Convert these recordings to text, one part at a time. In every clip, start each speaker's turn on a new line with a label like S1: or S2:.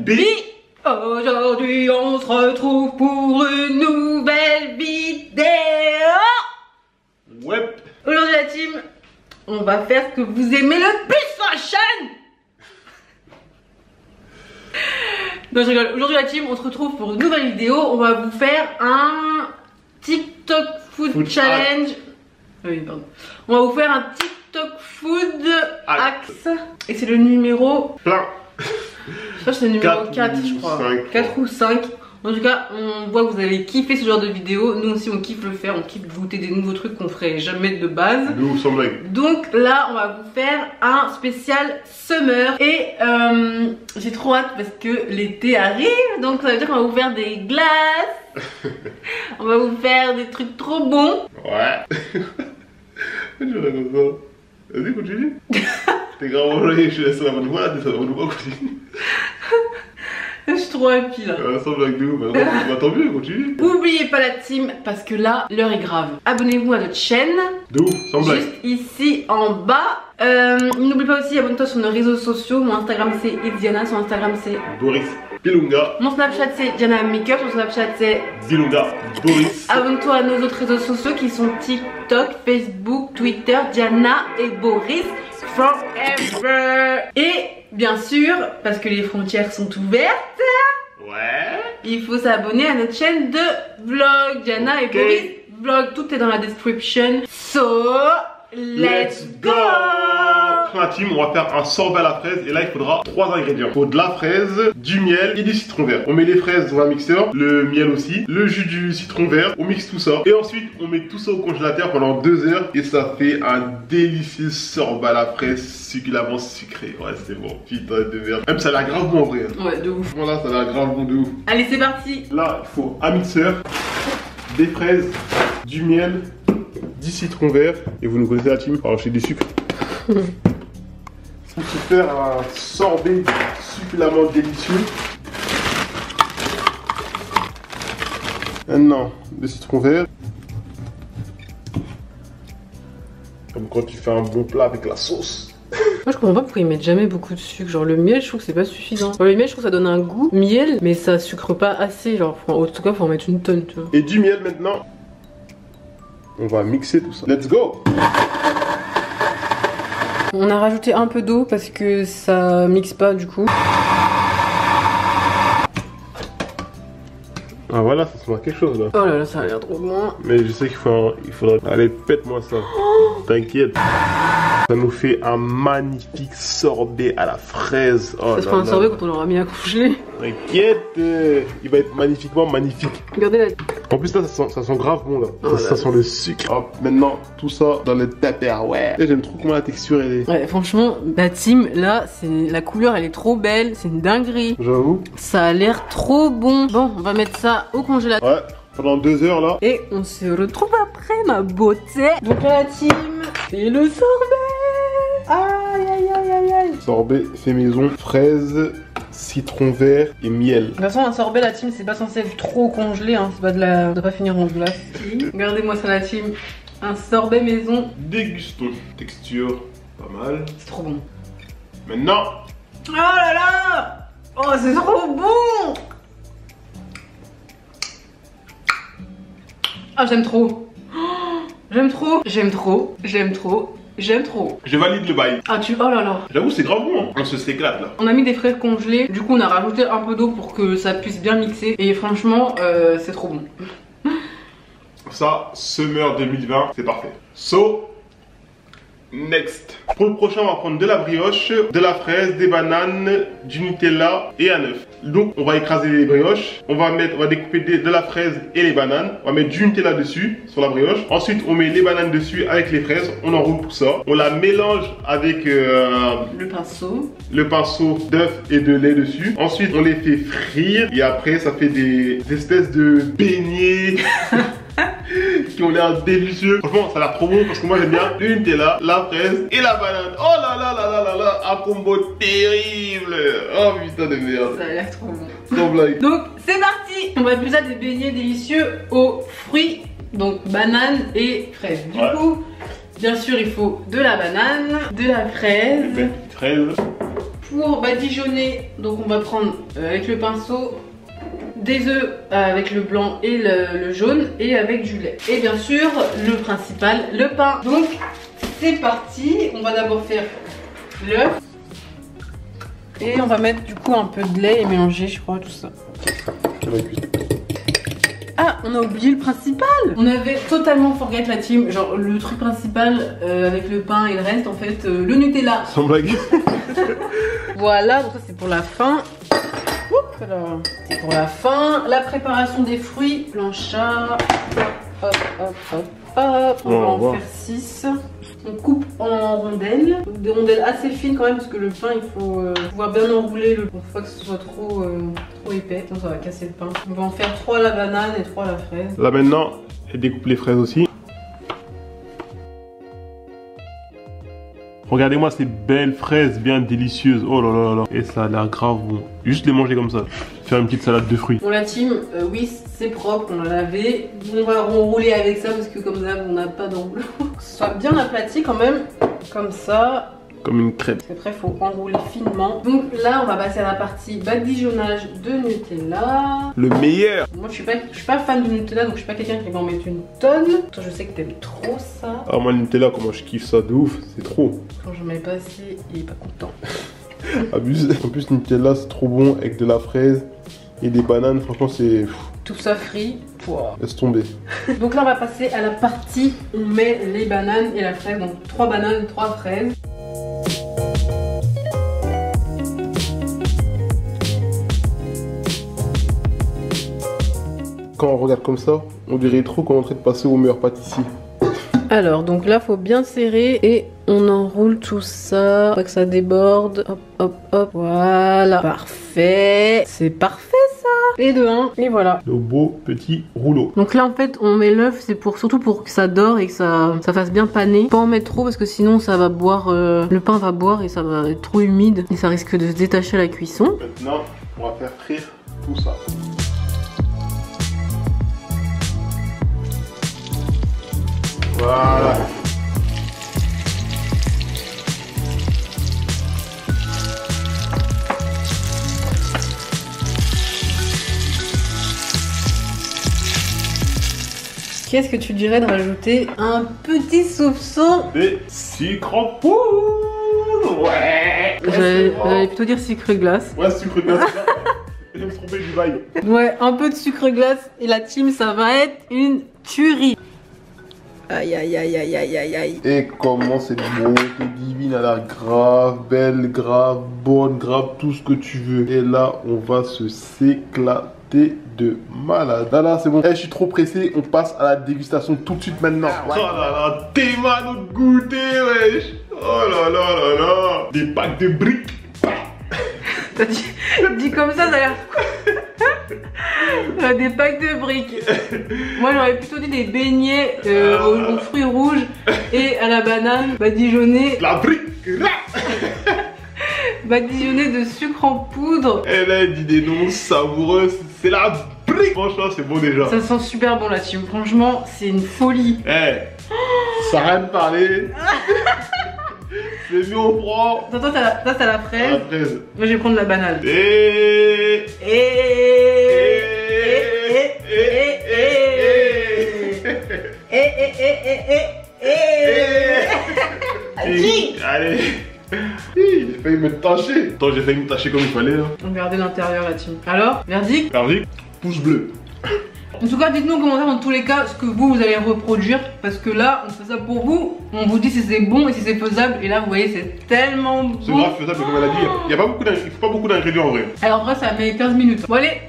S1: B. Aujourd'hui on se retrouve pour une nouvelle vidéo.
S2: Ouais.
S1: Aujourd'hui la team, on va faire ce que vous aimez le plus sur la chaîne. Non je rigole, aujourd'hui la team on se retrouve pour une nouvelle vidéo. On va vous faire un TikTok food challenge. Oui pardon. On va vous faire un TikTok food axe. Et c'est le numéro...
S2: Plein.
S1: Ça c'est le numéro 4 je crois. 4 ou 5. En tout cas, on voit que vous allez kiffer ce genre de vidéo. Nous aussi on kiffe le faire, on kiffe goûter des nouveaux trucs qu'on ferait jamais de base.
S2: Nous sommes like.
S1: Donc là on va vous faire un spécial summer. Et j'ai trop hâte parce que l'été arrive. Donc ça veut dire qu'on va vous faire des glaces. On va vous faire des trucs trop bons.
S2: Ouais. Je vais comme ça. Vas-y continue. T'es grave envoyé, je laisse la bonne voix, t'es ça va nous continue.
S1: Je suis trop happy là.
S2: Sans blague de ouf, bah tant mieux, continue.
S1: Oubliez pas la team parce que là l'heure est grave. Abonnez-vous à notre chaîne.
S2: De ouf, sans blague.
S1: Juste ici en bas. N'oublie pas aussi, abonne-toi sur nos réseaux sociaux. Mon Instagram c'est Diana, son Instagram c'est
S2: Boris Bilunga.
S1: Mon Snapchat c'est Diana Makeup, mon Snapchat c'est
S2: Bilunga Boris.
S1: Abonne-toi à nos autres réseaux sociaux qui sont TikTok, Facebook, Twitter, Diana et Boris Forever. Et bien sûr, parce que les frontières sont ouvertes,
S2: Ouais.
S1: il faut s'abonner à notre chaîne de vlog, Diana et Boris Vlog. Tout est dans la description. So, let's go!
S2: Pour la team, on va faire un sorbet à la fraise et là il faudra 3 ingrédients. Il faut de la fraise, du miel et du citron vert. On met les fraises dans un mixeur, le miel aussi, le jus du citron vert, on mixe tout ça et ensuite on met tout ça au congélateur pendant 2 heures et ça fait un délicieux sorbet à la fraise succulemment sucré. Ouais c'est bon, putain de merde. Même ça a l'air grave bon en vrai.
S1: Ouais, de ouf.
S2: Voilà, ça a l'air grave bon de ouf.
S1: Allez, c'est parti.
S2: Là il faut un mixeur, des fraises, du miel, du citron vert et vous nous connaissez la team, alors j'ai du sucre. On peut faire un sorbet succulemment délicieux. Maintenant, le citron vert. Comme quand tu fais un bon plat avec la sauce.
S1: Moi je comprends pas pourquoi ils mettent jamais beaucoup de sucre. Genre le miel je trouve que c'est pas suffisant. Genre, le miel je trouve que ça donne un goût miel mais ça sucre pas assez. Genre en tout cas faut en mettre une tonne tu vois.
S2: Et du miel maintenant. On va mixer tout ça. Let's go!
S1: On a rajouté un peu d'eau parce que ça mixe pas du coup.
S2: Ah voilà, ça sent quelque chose là.
S1: Oh là là ça a l'air trop bon.
S2: Mais je sais qu'il faudra... Allez, pète-moi ça. T'inquiète. Ça nous fait un magnifique sorbet à la fraise. Oh,
S1: ça sera un sorbet quand on l'aura mis à congeler.
S2: T'inquiète, il va être magnifiquement magnifique.
S1: Regardez là.
S2: En plus là, ça sent grave bon là.
S1: Oh
S2: ça sent le sucre. Hop, maintenant tout ça dans le Tupperware. J'aime trop comment la texture elle est.
S1: Ouais franchement la team là c'est la couleur elle est trop belle, c'est une dinguerie.
S2: J'avoue.
S1: Ça a l'air trop bon. Bon on va mettre ça au congélateur.
S2: Ouais, pendant 2 heures là.
S1: Et on se retrouve après ma beauté. Donc là la team, c'est le sorbet. Aïe aïe aïe aïe aïe.
S2: Sorbet fait maison, fraises, citron vert et miel.
S1: De toute façon un sorbet la team c'est pas censé être trop congelé hein. C'est pas de la... Ça doit pas finir en glace. Regardez-moi ça la team. Un sorbet maison.
S2: Dégustons. Texture, pas mal.
S1: C'est trop bon.
S2: Maintenant.
S1: Oh là là. Oh c'est trop bon. Ah j'aime trop. J'aime trop. J'aime trop. J'aime trop. J'aime trop.
S2: Je valide le bail.
S1: Ah tu... Oh là là.
S2: J'avoue c'est grave bon, hein. On se s'éclate là.
S1: On a mis des fraises congelées. Du coup on a rajouté un peu d'eau pour que ça puisse bien mixer. Et franchement c'est trop bon.
S2: Ça, Summer 2020, c'est parfait. So, next. Pour le prochain, on va prendre de la brioche, de la fraise, des bananes, du Nutella et un œuf. Donc, on va écraser les brioches. On va découper de la fraise et les bananes. On va mettre du Nutella dessus, sur la brioche. Ensuite, on met les bananes dessus avec les fraises. On enroule tout ça. On la mélange avec
S1: le pinceau.
S2: Le pinceau d'œuf et de lait dessus. Ensuite, on les fait frire. Et après, ça fait des espèces de beignets. Qui ont l'air délicieux. Franchement ça a l'air trop bon parce que moi j'aime bien le Nutella, la fraise et la banane. Oh là là là là là là, un combo terrible. Oh putain de merde.
S1: Ça a l'air trop bon.
S2: Sans blague.
S1: Donc c'est parti. On va faire ça des beignets délicieux aux fruits. Donc banane et fraise. Du coup bien sûr il faut de la banane, de la fraise.
S2: Fraise.
S1: four badigeonné. Donc on va prendre avec le pinceau des œufs avec le blanc et le jaune et avec du lait. Et bien sûr, le principal, le pain. Donc c'est parti, on va d'abord faire l'œuf. Et on va mettre du coup un peu de lait et mélanger, je crois, tout ça. Ah, on a oublié le principal. On avait totalement forget la team. Genre le truc principal avec le pain et le reste, en fait, le Nutella.
S2: Sans blague.
S1: Voilà, donc ça c'est pour la fin. C'est pour la fin. La préparation des fruits. Blanchard. Hop, hop, hop, hop. On va en faire 6. On coupe en rondelles. Donc des rondelles assez fines quand même parce que le pain il faut pouvoir bien enrouler pour pas que ce soit trop épais. Sinon ça va casser le pain. On va en faire 3 à la banane et 3 à la fraise.
S2: Là maintenant, elle découpe les fraises aussi. Regardez-moi ces belles fraises bien délicieuses. Oh là là là. Et ça a l'air grave bon. Juste les manger comme ça. Faire une petite salade de fruits.
S1: Pour la team, oui c'est propre, on l'a lavé. On va enrouler avec ça parce que comme ça on n'a pas d'enroulement. Que ce soit bien aplati quand même. Comme ça.
S2: Comme une crêpe.
S1: Après il faut enrouler finement. Donc là on va passer à la partie badigeonnage de Nutella.
S2: Le meilleur.
S1: Moi je suis pas fan de Nutella, donc je suis pas quelqu'un qui va en mettre une tonne. Toi je sais que t'aimes trop ça.
S2: Ah moi le Nutella, comment je kiffe ça de ouf, c'est trop.
S1: Quand j'en mets pas assez, il est pas content.
S2: Abuse. En plus Nutella c'est trop bon avec de la fraise et des bananes, franchement c'est...
S1: Tout ça frit. Wow.
S2: Laisse tomber.
S1: Donc là on va passer à la partie où on met les bananes et la fraise. Donc 3 bananes, 3 fraises.
S2: Quand on regarde comme ça, on dirait trop qu'on est en train de passer au meilleur pâtissier.
S1: Alors donc là faut bien serrer et on enroule tout ça, pas que ça déborde. Hop hop hop, voilà, parfait. C'est parfait ça. Et de 1 et voilà.
S2: Le beau petit rouleau.
S1: Donc là en fait on met l'œuf, c'est surtout pour que ça dore et que ça fasse bien paner. Pas en mettre trop parce que sinon ça va boire, le pain va boire et ça va être trop humide et ça risque de se détacher à la cuisson.
S2: Maintenant on va faire frire tout ça. Voilà.
S1: Qu'est-ce que tu dirais de rajouter un petit soupçon
S2: de sucre en poudre? Ouais.
S1: J'allais plutôt dire sucre glace.
S2: Ouais, sucre glace. Je me suis trompé du bail.
S1: Ouais, un peu de sucre glace et la team ça va être une tuerie. Aïe aïe aïe aïe aïe aïe aïe.
S2: Et comment cette beauté divine, elle a l'air grave belle, grave bonne, grave tout ce que tu veux. Et là, on va se s'éclater de malade. Là, c'est bon. Je suis trop pressé, on passe à la dégustation tout de suite maintenant. Ouais. Oh là là, t'es mal de goûter, wesh. Oh là là là là. Des packs de briques.
S1: T'as dit comme ça a l'air... Des packs de briques. Moi j'aurais plutôt dit des beignets aux fruits rouges et à la banane badigeonnée.
S2: La brique là.
S1: Badigeonnée de sucre en poudre.
S2: Elle a dit des noms savoureux. C'est la brique. Franchement c'est bon déjà.
S1: Ça sent super bon la team. Franchement c'est une folie.
S2: Eh, ça a rien de parler. C'est mieux on prend.
S1: Toi t'as la fraise.
S2: La fraise.
S1: Moi je vais prendre la banane.
S2: Allez. J'ai failli me tâcher. Attends, j'ai failli me tâcher comme il fallait là.
S1: Regardez l'intérieur la team. Alors, verdict?
S2: Verdict, pouce bleu.
S1: En tout cas, dites-nous en commentaire dans tous les cas ce que vous allez reproduire. Parce que là, on fait ça pour vous. On vous dit si c'est bon et si c'est faisable. Et là, vous voyez, c'est tellement bon.
S2: C'est grave faisable, comme elle a dit. Il faut pas beaucoup d'ingrédients en vrai.
S1: Alors, en vrai, ça met 15 minutes. Bon, allez,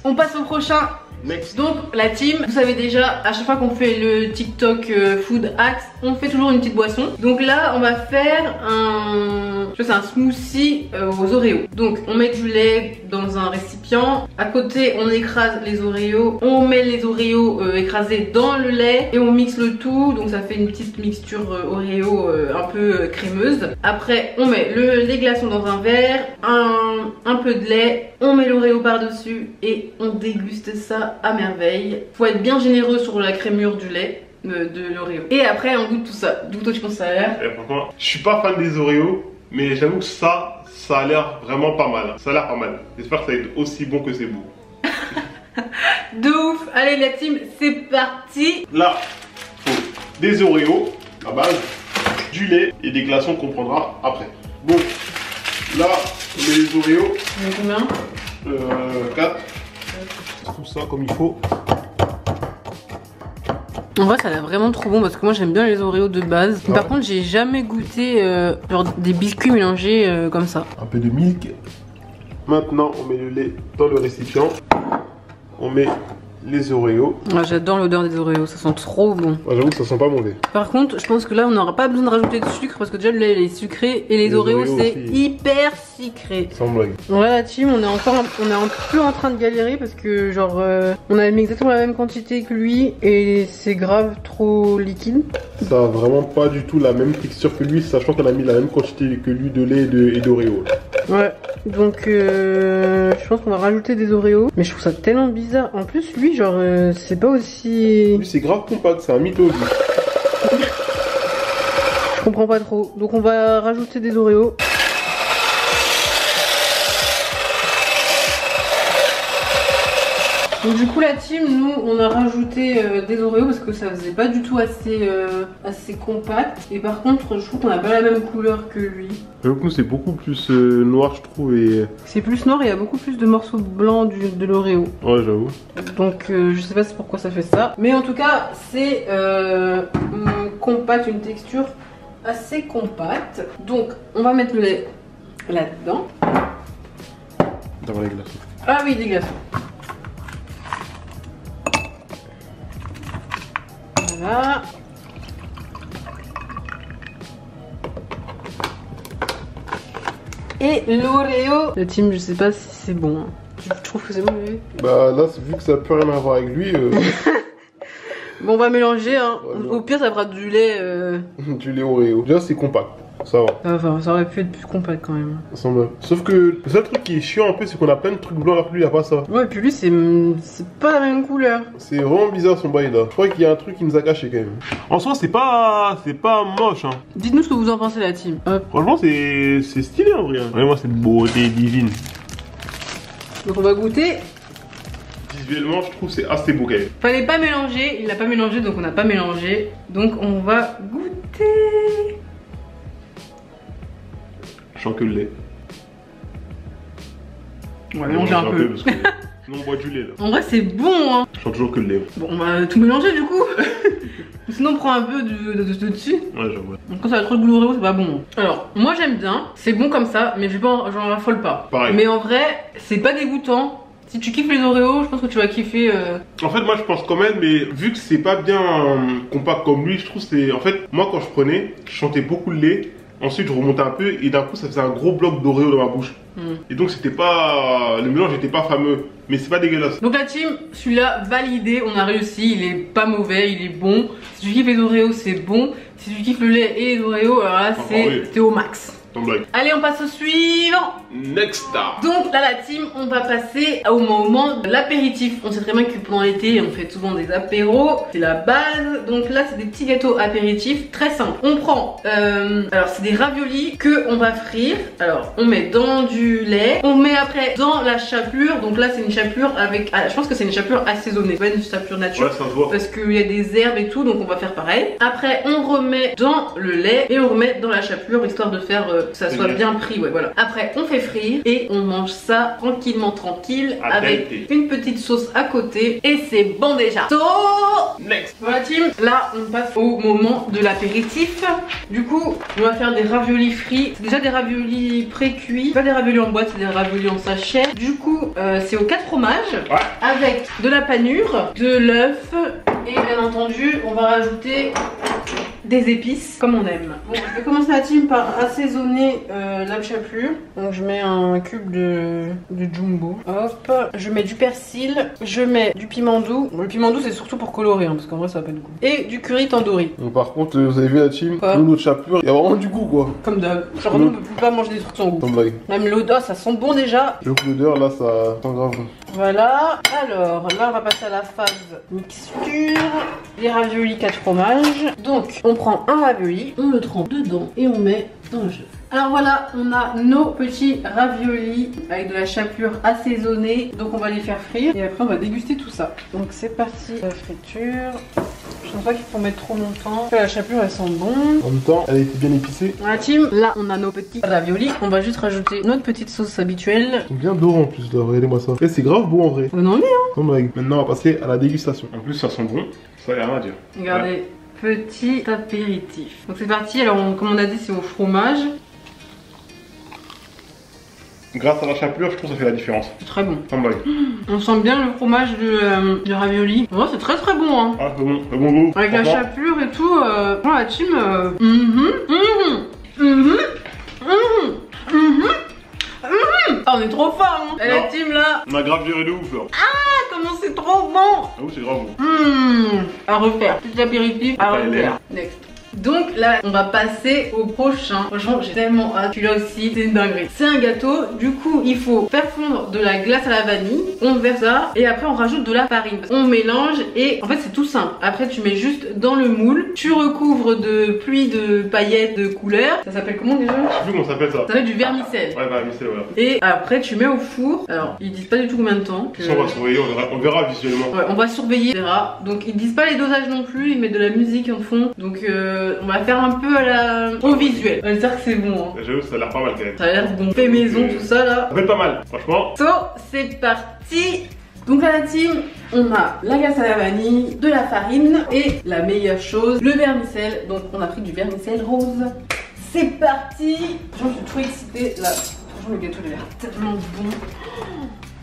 S1: on passe au prochain.
S2: Next.
S1: Donc la team, vous savez déjà, à chaque fois qu'on fait le TikTok Food Hacks, on fait toujours une petite boisson. Donc là, on va faire un smoothie aux Oreos. Donc on met du lait dans un récipient. À côté, on écrase les Oreos. On met les Oreos écrasés dans le lait et on mixe le tout. Donc ça fait une petite mixture Oreo un peu crémeuse. Après, on met les glaçons dans un verre, un peu de lait. On met l'Oreo par-dessus et on déguste ça à merveille. Faut être bien généreux sur la crémure du lait de l'Oreo. Et après on goûte tout ça. D'où toi tu penses ça a l'air?
S2: Franchement, je suis pas fan des Oreos, Mais j'avoue que ça a l'air vraiment pas mal. Ça a l'air pas mal. J'espère que ça va être aussi bon que c'est beau.
S1: De ouf. Allez la team, c'est parti.
S2: Là, faut des Oreos, la base, du lait et des glaçons qu'on prendra après. Donc, là, on met les Oreos.
S1: On met combien
S2: 4. Tout ça comme il faut.
S1: En vrai ça a l'air vraiment trop bon parce que moi j'aime bien les Oreos de base.
S2: Ouais.
S1: Par contre j'ai jamais goûté genre des biscuits mélangés comme ça.
S2: Un peu de milk. Maintenant on met le lait dans le récipient. On met les Oreos.
S1: Ah, j'adore l'odeur des Oreos, ça sent trop bon.
S2: Ouais, j'avoue que ça sent pas mauvais.
S1: Par contre je pense que là on n'aura pas besoin de rajouter de sucre parce que déjà le lait il est sucré et les Oreos c'est hyper sucré.
S2: Sans blague.
S1: Ouais la team on est un peu en train de galérer parce que genre on a mis exactement la même quantité que lui et c'est grave trop liquide.
S2: Ça a vraiment pas du tout la même texture que lui, sachant qu'on a mis la même quantité que lui de lait et d'Oreo.
S1: Ouais, donc je pense qu'on va rajouter des Oreos. Mais je trouve ça tellement bizarre. En plus, lui, genre, c'est pas aussi...
S2: Lui c'est grave compact, c'est un mytho lui.
S1: Je comprends pas trop. Donc on va rajouter des Oreos. Donc du coup la team, nous on a rajouté des Oreos parce que ça faisait pas du tout assez compact. Et par contre je trouve qu'on a pas la même couleur que lui.
S2: J'avoue que nous c'est beaucoup plus noir je trouve et...
S1: C'est plus noir et il y a beaucoup plus de morceaux blancs de l'Oreo.
S2: Ouais j'avoue.
S1: Donc je sais pas pourquoi ça fait ça. Mais en tout cas c'est compact, une texture assez compacte. Donc on va mettre le lait là-dedans.
S2: Dans les glaçons.
S1: Ah oui des glaçons. Voilà. Et l'Oreo. La team, je sais pas si c'est bon. Hein. Tu trouves que c'est bon, bébé?
S2: Bah là, vu que ça n'a plus rien à voir avec lui,
S1: bon, on va mélanger. Hein.
S2: Ouais,
S1: au pire, ça fera du lait.
S2: du lait Oreo. Déjà, c'est compact. Ça va.
S1: Enfin, ça aurait pu être plus compact quand même.
S2: Ça va. Sauf que le seul truc qui est chiant un peu, c'est qu'on a plein de trucs blancs alors que lui, il a pas ça.
S1: Ouais, et puis lui, c'est pas la même couleur.
S2: C'est vraiment bizarre son bail là. Je crois qu'il y a un truc qui nous a caché quand même. En soi, c'est pas moche. Hein.
S1: Dites-nous ce que vous en pensez, la team. Hop.
S2: Franchement, c'est stylé en vrai. Vraiment, c'est une beauté divine.
S1: Donc, on va goûter.
S2: Visuellement, je trouve que c'est assez beau quand même.
S1: Fallait pas mélanger. Il l'a pas mélangé, donc on n'a pas mélangé. Donc, on va goûter.
S2: Je sens que le lait.
S1: On va mélanger un peu.
S2: Parce que sinon, on boit du lait là.
S1: En vrai, c'est bon, hein.
S2: Je sens toujours que le lait.
S1: Bon, on va tout mélanger du coup. Sinon, on prend un peu de dessus.
S2: Ouais, j'avoue.
S1: Donc, quand ça va trop de l'Oreo, c'est pas bon. Alors, moi j'aime bien. C'est bon comme ça, mais j'en raffole pas.
S2: Pareil.
S1: Mais en vrai, c'est pas dégoûtant. Si tu kiffes les Oreos, je pense que tu vas kiffer.
S2: En fait, moi je pense quand même, mais vu que c'est pas bien compact comme lui, je trouve que c'est. En fait, moi quand je prenais, je sentais beaucoup le lait. Ensuite, je remontais un peu et d'un coup, ça faisait un gros bloc d'Oreo dans ma bouche. Et donc, c'était pas. Le mélange était pas fameux, mais c'est pas dégueulasse.
S1: Donc, la team, celui-là, validé, on a réussi. Il est pas mauvais, il est bon. Si tu kiffes les Oreos, c'est bon. Si tu kiffes le lait et les Oreos, alors là, c'est au max. Allez, on passe au suivant.
S2: Next star.
S1: Donc là, la team, on va passer au moment de l'apéritif. On sait très bien que pendant l'été, on fait souvent des apéros. C'est la base. Donc là, c'est des petits gâteaux apéritifs très simples. On prend, alors c'est des raviolis que on va frire. Alors, on met dans du lait. On met après dans la chapelure. Donc là, c'est une chapelure avec, je pense que c'est une chapelure assaisonnée, pas une chapelure nature.
S2: Ouais, ça se voit.
S1: Parce qu'il y a des herbes et tout, donc on va faire pareil. Après, on remet dans le lait et on remet dans la chapelure histoire de faire que ça soit bien pris, ouais, voilà. Après, on fait frire et on mange ça tranquillement, tranquille, avec une petite sauce à côté et c'est bon déjà. So,
S2: next.
S1: Voilà team, là on passe au moment de l'apéritif. Du coup, on va faire des raviolis frits. C'est déjà des raviolis pré-cuits, pas des raviolis en boîte, c'est des raviolis en sachet. Du coup, c'est aux 4 fromages, avec de la panure, de l'œuf et bien entendu, on va rajouter des épices comme on aime. Bon, je vais commencer la team par assaisonner la chapelure. Donc je mets un cube de jumbo. Hop, je mets du persil, je mets du piment doux. Bon, le piment doux c'est surtout pour colorer, hein, parce qu'en vrai ça a pas de goût. Et du curry tandoori.
S2: Donc, par contre, vous avez vu la team, notre chapelure, il y a vraiment du goût quoi.
S1: Comme d'hab. Genre nous on peut pas manger des trucs sans goût. Même l'odeur, ça sent bon déjà.
S2: L'odeur là, ça sent grave.
S1: Voilà, alors là on va passer à la phase mixture. Les raviolis 4 fromages. Donc on prend un ravioli, on le trempe dedans et on met dans le jeu. Alors voilà, on a nos petits raviolis avec de la chapelure assaisonnée. Donc on va les faire frire et après on va déguster tout ça. Donc c'est parti, la friture. Je pense pas qu'il faut mettre trop longtemps. La chapelure elle sent bon.
S2: En même temps, elle a été bien épicée.
S1: Dans la team, là on a nos petits raviolis. On va juste rajouter notre petite sauce habituelle.
S2: Ils sont bien dorés en plus là, regardez-moi ça. Et c'est grave beau en vrai.
S1: On en est hein.
S2: Oh my God. Maintenant on va passer à la dégustation. En plus ça sent bon, ça y a rien à dire.
S1: Regardez, ouais. Petit apéritif. Donc c'est parti, alors comme on a dit c'est au fromage.
S2: Grâce à la chapelure, je trouve que ça fait la différence.
S1: C'est très bon.
S2: Oh
S1: on sent bien le fromage du ravioli. Ouais, c'est très bon hein.
S2: Ah c'est bon, c'est bon goût.
S1: Avec la chapelure et tout, la team... Ah, on est trop fort hein. Et la team là...
S2: On a grave géré de ouf là.
S1: Ah, comment c'est trop bon.
S2: Ah oui, c'est grave bon.
S1: À refaire. Petit apéritif à refaire. Next. Donc là, on va passer au prochain. Franchement, j'ai tellement hâte. Celui-là aussi, c'est une dinguerie. C'est un gâteau. Du coup, il faut faire fondre de la glace à la vanille. On verse ça et après on rajoute de la farine. On mélange et en fait c'est tout simple. Après tu mets juste dans le moule. Tu recouvres de pluie de paillettes de couleurs. Ça s'appelle comment déjà?
S2: Je sais plus comment ça s'appelle ça.
S1: Ça s'appelle du vermicelle.
S2: Ouais, vermicelle, voilà.
S1: Et après tu mets au four. Alors ils disent pas du tout combien de temps.
S2: On va surveiller, on verra visuellement.
S1: Ouais, on va surveiller, on verra. Donc ils disent pas les dosages non plus. Ils mettent de la musique en fond. Donc on va faire un peu au visuel. On va dire que c'est bon hein.
S2: J'avoue, ça a l'air pas mal quand même.
S1: Ça a l'air bon. Fait maison tout ça là.
S2: Ça fait pas mal, franchement.
S1: So c'est parti. Donc à la team, on a la glace à la vanille, de la farine et la meilleure chose, le vermicelle. Donc on a pris du vermicelle rose. C'est parti. Franchement je suis trop excitée là. Franchement le gâteau il a l'air tellement bon.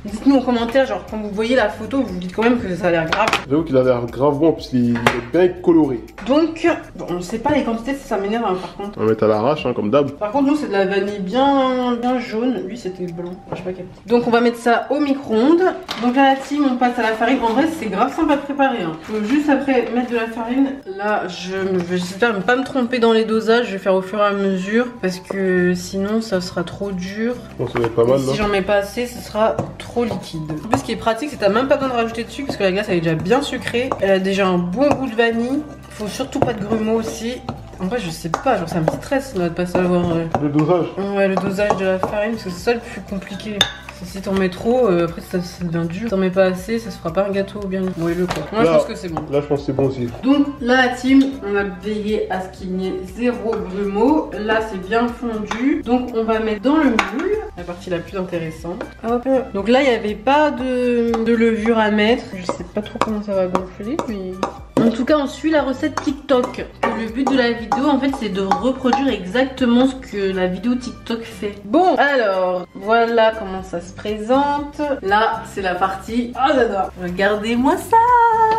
S1: Dites-nous en commentaire, genre quand vous voyez la photo, vous dites quand même que ça a l'air grave.
S2: J'avoue qu'il a l'air grave bon, en plus il est bien coloré.
S1: Donc, bon, on ne sait pas les quantités, ça m'énerve hein, par contre.
S2: On va mettre à l'arrache, hein, comme d'hab.
S1: Par contre, nous c'est de la vanille bien jaune, lui c'était blanc, je sais pas quel. Donc on va mettre ça au micro-ondes. Donc là la team, on passe à la farine. En vrai c'est grave simple à préparer. Hein. Faut juste après mettre de la farine. Là, j'espère ne pas me tromper dans les dosages, je vais faire au fur et à mesure parce que sinon ça sera trop dur.
S2: Je pense que ça va être pas mal.
S1: Si j'en mets pas assez, ce sera trop liquide. En plus, ce qui est pratique, c'est que t'as même pas besoin de rajouter dessus parce que la glace elle est déjà bien sucrée. Elle a déjà un bon goût de vanille. Faut surtout pas de grumeaux aussi. En vrai, je sais pas, genre ça me stresse de pas savoir.
S2: Le dosage.
S1: Ouais, le dosage de la farine parce que c'est ça le plus compliqué. Si t'en mets trop, après ça devient dur. Si t'en mets pas assez, ça se fera pas un gâteau bien moelleux quoi. Moi je pense que c'est bon.
S2: Là je pense que c'est bon aussi.
S1: Donc là la team, on a veillé à ce qu'il n'y ait zéro grumeau. Là c'est bien fondu. Donc on va mettre dans le moule. La partie la plus intéressante. Hop. Donc là il n'y avait pas de levure à mettre. Je sais pas trop comment ça va gonfler mais... En tout cas on suit la recette TikTok. Le but de la vidéo en fait c'est de reproduire exactement ce que la vidéo TikTok fait. Bon alors voilà comment ça se présente. Là c'est la partie... Oh j'adore. Regardez-moi ça.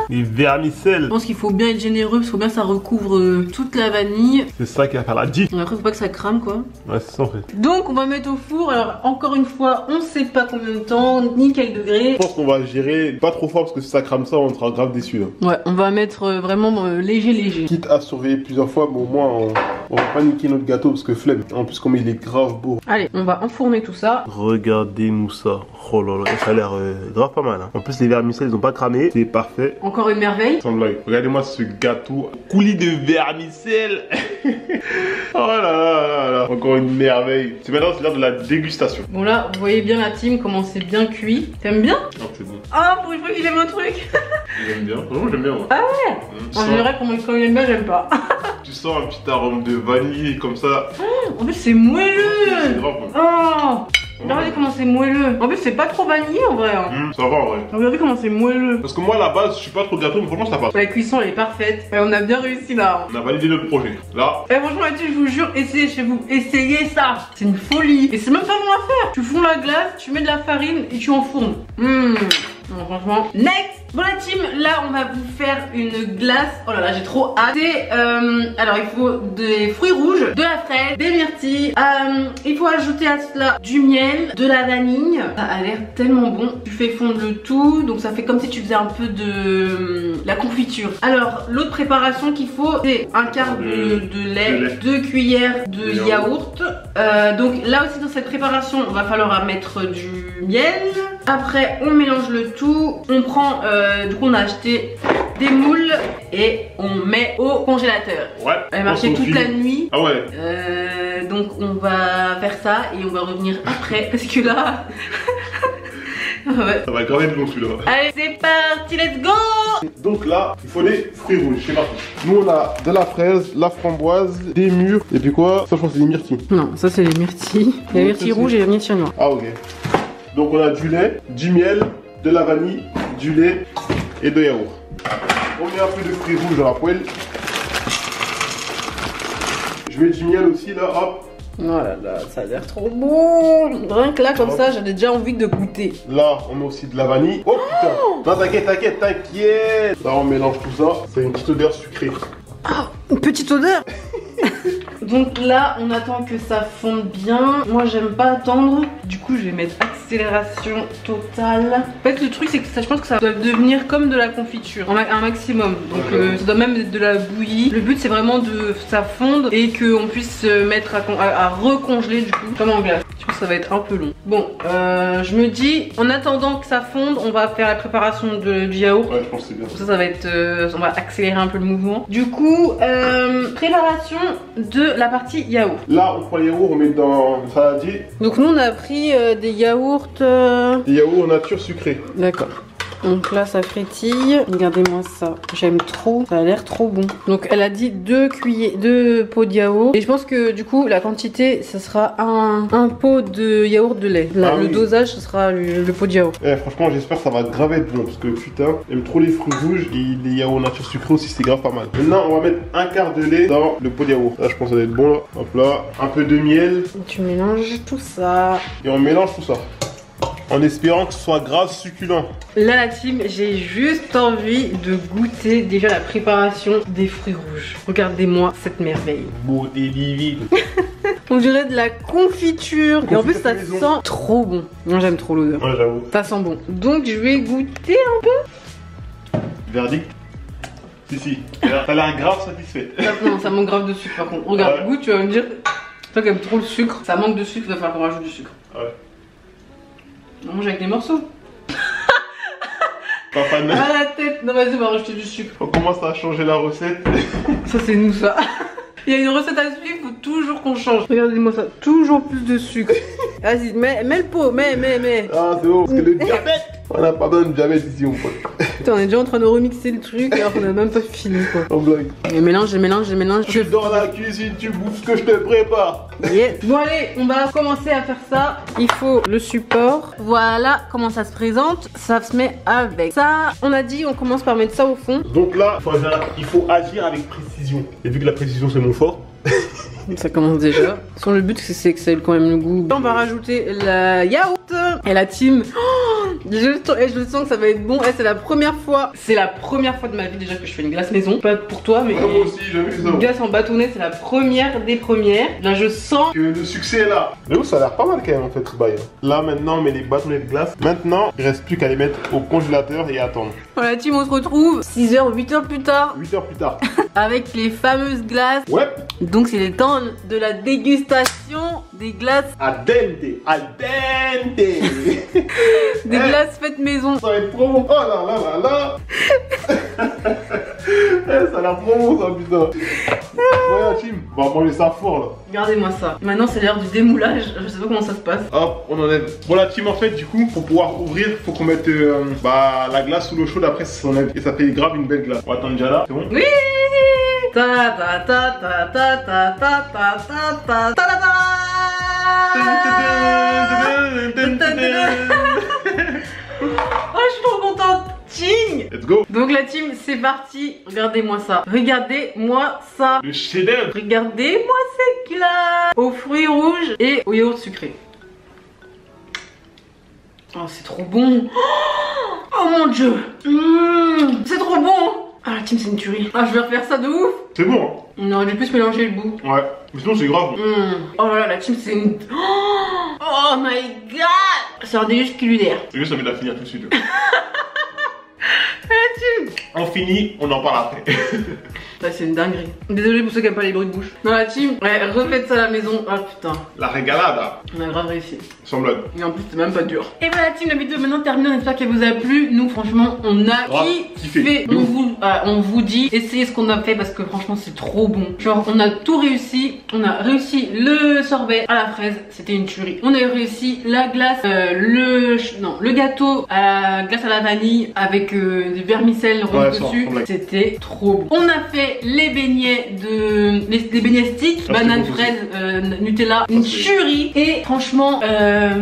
S2: Les vermicelles.
S1: Je pense qu'il faut bien être généreux parce qu'il faut bien que ça recouvre toute la vanille.
S2: C'est ça qui va faire la diff.
S1: Après faut pas que ça crame quoi.
S2: Ouais c'est ça en fait.
S1: Donc on va mettre au four. Alors encore une fois on sait pas combien de temps ni quel degré.
S2: Je pense qu'on va gérer pas trop fort parce que si ça crame ça on sera grave déçus là.
S1: Ouais on va mettre vraiment léger.
S2: Quitte à surveiller plusieurs fois mais au moins on va pas niquer notre gâteau parce que flemme. En plus comme il est grave beau.
S1: Allez on va enfourner tout ça.
S2: Regardez-nous ça. Oh là là ça a l'air grave pas mal hein. En plus les vermicelles ils ont pas cramé. C'est parfait.
S1: Encore une merveille.
S2: Sans blague. Regardez-moi ce gâteau coulis de vermicelles. Oh là là là. Encore une merveille. C'est maintenant c'est l'heure de la dégustation.
S1: Bon là vous voyez bien la team comment c'est bien cuit. T'aimes bien?
S2: Oh c'est bon.
S1: Ah pour une fois qu'il aime un truc.
S2: J'aime bien. Franchement j'aime bien moi.
S1: Ah ouais. En général quand il aime bien j'aime pas.
S2: Tu sens un petit arôme de vanille comme ça.
S1: En plus c'est moelleux.
S2: C'est grave.
S1: Oh. Regardez comment c'est moelleux. En plus c'est pas trop vanillé en vrai hein.
S2: Ça va en vrai.
S1: Regardez comment c'est moelleux.
S2: Parce que moi à la base je suis pas trop gâteau mais franchement ça passe.
S1: La cuisson elle est parfaite. Ouais, on a bien réussi là.
S2: On a validé notre projet. Là.
S1: Et franchement là-dessus je vous jure, essayez chez vous. Essayez ça. C'est une folie. Et c'est même pas bon à faire. Tu fonds la glace, tu mets de la farine et tu enfournes. Non, franchement. Next. Bon la team, là on va vous faire une glace. Oh là là j'ai trop hâte. Alors il faut des fruits rouges, de la fraise, des myrtilles. Il faut ajouter à cela du miel, de la vanille. Ça a l'air tellement bon. Tu fais fondre le tout, donc ça fait comme si tu faisais un peu de la confiture. Alors l'autre préparation qu'il faut, c'est un quart de lait, 2 cuillères de yaourt. Donc là aussi dans cette préparation, on va falloir mettre du miel. Après on mélange le tout. On prend du coup on a acheté démoule et on met au congélateur.
S2: Ouais.
S1: Elle a marché toute la nuit.
S2: Ah ouais.
S1: Donc on va faire ça et on va revenir après parce que là... Ouais.
S2: Ça va graver de long celui-là.
S1: Allez, c'est parti, let's go!
S2: Donc là, il faut les fruits rouges, c'est parti. Nous on a de la fraise, la framboise, des mûres, et puis quoi? Ça je pense que c'est des myrtilles.
S1: Non, ça c'est les myrtilles. Il y a les myrtilles rouges et les myrtilles noires.
S2: Ah ok. Donc on a du lait, du miel, de la vanille, du lait et de yaourt. On met un peu de fruits rouges dans la poêle. Je mets du miel aussi là, hop.
S1: Oh là là, ça a l'air trop bon. Rien que là, comme ça, j'avais déjà envie de goûter.
S2: Là, on met aussi de la vanille. Oh putain. Non, t'inquiète, t'inquiète, t'inquiète. Là, on mélange tout ça. C'est une petite odeur sucrée.
S1: Ah, une petite odeur. Donc là, on attend que ça fonde bien. Moi, j'aime pas attendre. Du coup, je vais mettre accélération totale. En fait, le truc, c'est que ça, je pense que ça doit devenir comme de la confiture, un maximum. Donc, ça doit même être de la bouillie. Le but, c'est vraiment de ça fonde et qu'on puisse se mettre à recongeler du coup, comme en glace. Je pense que ça va être un peu long. Bon, je me dis, en attendant que ça fonde, on va faire la préparation du yaourt.
S2: Ouais, je pense que c'est bien.
S1: Ça va être, on va accélérer un peu le mouvement. Du coup, préparation de la partie yaourt.
S2: Là, on prend les yaourts, on met dans le saladier.
S1: Donc nous, on a pris des yaourts.
S2: Des yaourts nature sucrés.
S1: D'accord. Donc là ça frétille, regardez-moi ça, j'aime trop, ça a l'air trop bon. Donc elle a dit 2 pots de yaourt. Et je pense que du coup la quantité ce sera un pot de yaourt de lait. Là, le dosage ce sera le pot de yaourt.
S2: Franchement j'espère que ça va grave être bon parce que putain, j'aime trop les fruits rouges et les yaourts nature sucrés aussi, c'est grave pas mal. Maintenant on va mettre un quart de lait dans le pot de yaourt. Là je pense que ça va être bon là. Hop là, un peu de miel.
S1: Tu mélanges tout ça.
S2: Et on mélange tout ça. En espérant que ce soit grave succulent.
S1: Là la team, j'ai juste envie de goûter déjà la préparation des fruits rouges. Regardez-moi cette merveille.
S2: Beauté divine.
S1: On dirait de la confiture. Et en plus ça sent trop bon. Moi j'aime trop l'odeur.
S2: Ouais j'avoue.
S1: Ça sent bon. Donc je vais goûter un peu.
S2: Verdict. Si. T'as l'air grave satisfait.
S1: Non, ça manque grave de sucre par contre. Regarde, goûte, tu vas me dire. Toi qui aimes trop le sucre, ça manque de sucre, il va falloir qu'on rajoute du sucre.
S2: Ouais.
S1: On mange avec des morceaux.
S2: Pas fan.
S1: À la tête. Non vas-y, on va rajouter du sucre.
S2: On commence à changer la recette.
S1: Ça c'est nous ça. Il y a une recette à suivre, il faut toujours qu'on change. Regardez-moi ça, toujours plus de sucre. Vas-y, mets le pot, mets.
S2: Ah c'est bon, parce que le diabète. On n'a pas besoin de diabète ici mon pote.
S1: Putain, on est déjà en train de remixer le truc alors qu'on a même pas fini quoi.
S2: En blague.
S1: Je mélange.
S2: Je suis dans la cuisine, tu bouffes ce que je te prépare.
S1: Yes. Bon allez, on va commencer à faire ça. Il faut le support. Voilà comment ça se présente. Ça se met avec ça. On a dit on commence par mettre ça au fond.
S2: Donc là, il faut agir avec précision. Et vu que la précision c'est mon fort.
S1: Ça commence déjà. Son le but c'est que ça ait quand même le goût. On va rajouter la yaourt et la team. Je sens que ça va être bon. C'est la première fois. C'est la première fois de ma vie déjà que je fais une glace maison. Pas pour toi mais.
S2: Moi aussi jamais fait ça.
S1: Une glace en bâtonnet c'est la première des premières. Là je sens
S2: que le succès est là. Mais oui ça a l'air pas mal quand même en fait ce bail. Là maintenant on met les bâtonnets de glace. Maintenant il reste plus qu'à les mettre au congélateur et attendre.
S1: Voilà team, on se retrouve 6h, 8h plus tard.
S2: 8 heures plus tard.
S1: Avec les fameuses glaces.
S2: Ouais.
S1: Donc c'est le temps de la dégustation des glaces.
S2: Al dente.
S1: Des glaces faites maison.
S2: Ça va être trop bon. Oh là là. Ça a l'air trop bon ça putain. Ouais team, on va manger ça fort là.
S1: Regardez-moi ça. Maintenant c'est l'heure du démoulage. Je sais pas comment ça se passe.
S2: Hop, on enlève. Bon la team en fait du coup pour pouvoir ouvrir, faut qu'on mette la glace sous l'eau chaude après ça s'enlève. Et ça fait grave une belle glace. On va attendre déjà là, c'est bon?
S1: Oui. Ta ta ta ta ta ta ta ta ta ta ta ta. Oh je suis trop contente. Ching.
S2: Let's go.
S1: Donc la team c'est parti. Regardez-moi ça. Regardez-moi ça.
S2: Le chef-d'œuvre.
S1: Regardez-moi cette glace aux fruits rouges et au yaourt sucré. Oh c'est trop bon. Oh mon dieu. C'est trop bon. Ah la team c'est une tuerie. Ah je vais refaire ça de ouf.
S2: C'est bon hein.
S1: On aurait dû plus mélanger le bout.
S2: Ouais. Mais sinon c'est grave.
S1: Oh là là la team c'est une... Oh my god. C'est un délice culinaire.
S2: C'est juste ça met de la finir tout de suite.
S1: La la team.
S2: On finit, on en parle après.
S1: Ouais, c'est une dinguerie. Désolé pour ceux qui n'aiment pas les bruits de bouche. Dans la team, ouais, refaites ça à la maison. Ah putain.
S2: La régalade.
S1: On a grave réussi.
S2: Sans blague.
S1: Et en plus, c'est même pas dur. Et voilà, team, la vidéo est maintenant terminée. On espère qu'elle vous a plu. Nous, franchement, on a kiffé. On vous dit, essayez ce qu'on a fait parce que franchement, c'est trop bon. Genre, on a tout réussi. On a réussi le sorbet à la fraise. C'était une tuerie. On a réussi la glace, le gâteau à la glace à la vanille avec des vermicelles roses dessus. C'était trop bon. On a fait les beignets les beignets sticks, banane, fraise, Nutella, une tuerie. Et franchement,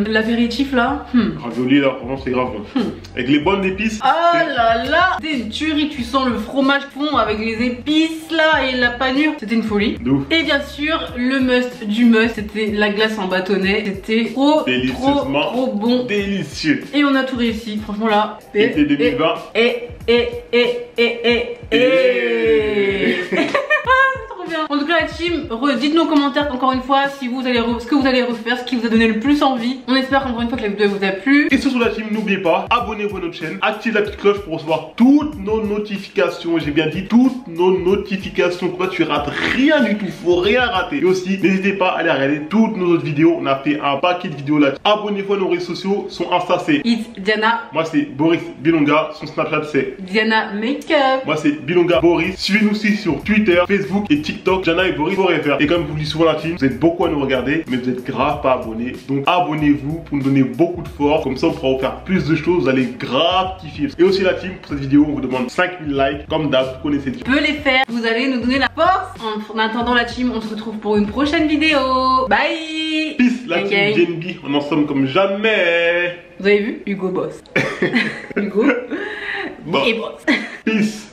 S1: l'apéritif là,
S2: ravioli là, vraiment c'est grave. Avec les bonnes épices.
S1: Oh là là, c'était une tuerie. Tu sens le fromage fond avec les épices là et la panure. C'était une folie. Et bien sûr, le must du must, c'était la glace en bâtonnet. C'était trop bon.
S2: Délicieux.
S1: Et on a tout réussi. Franchement là.
S2: Été 2020.
S1: En tout cas la team, dites-nous en commentaire encore une fois si vous allez ce que vous allez refaire, ce qui vous a donné le plus envie. On espère encore une fois que la vidéo vous a plu.
S2: Et sur la team, n'oubliez pas, abonnez-vous à notre chaîne, activez la petite cloche pour recevoir toutes nos notifications. J'ai bien dit toutes nos notifications. Quoi, tu rates rien du tout, faut rien rater. Et aussi, n'hésitez pas à aller regarder toutes nos autres vidéos. On a fait un paquet de vidéos là. Abonnez-vous à nos réseaux sociaux. Son Insta c'est
S1: It's Diana.
S2: Moi c'est Boris Bilonga. Son Snapchat c'est
S1: Diana Makeup.
S2: Moi c'est Bilonga Boris. Suivez-nous aussi sur Twitter, Facebook et TikTok. Diana et Boris Forever. Et comme je vous le dis souvent la team, vous êtes beaucoup à nous regarder, mais vous êtes grave pas abonnés. Donc abonnez-vous pour nous donner beaucoup de force. Comme ça on pourra vous faire plus de choses. Vous allez grave kiffer. Et aussi la team, pour cette vidéo, on vous demande 5000 likes. Comme d'hab, vous connaissez.
S1: Vous pouvez les faire. Vous allez nous donner la force. En attendant la team, on se retrouve pour une prochaine vidéo. Bye.
S2: Peace la team GNB. On en somme comme jamais.
S1: Vous avez vu Hugo Boss. Hugo
S2: bon.
S1: et Boss.
S2: Peace.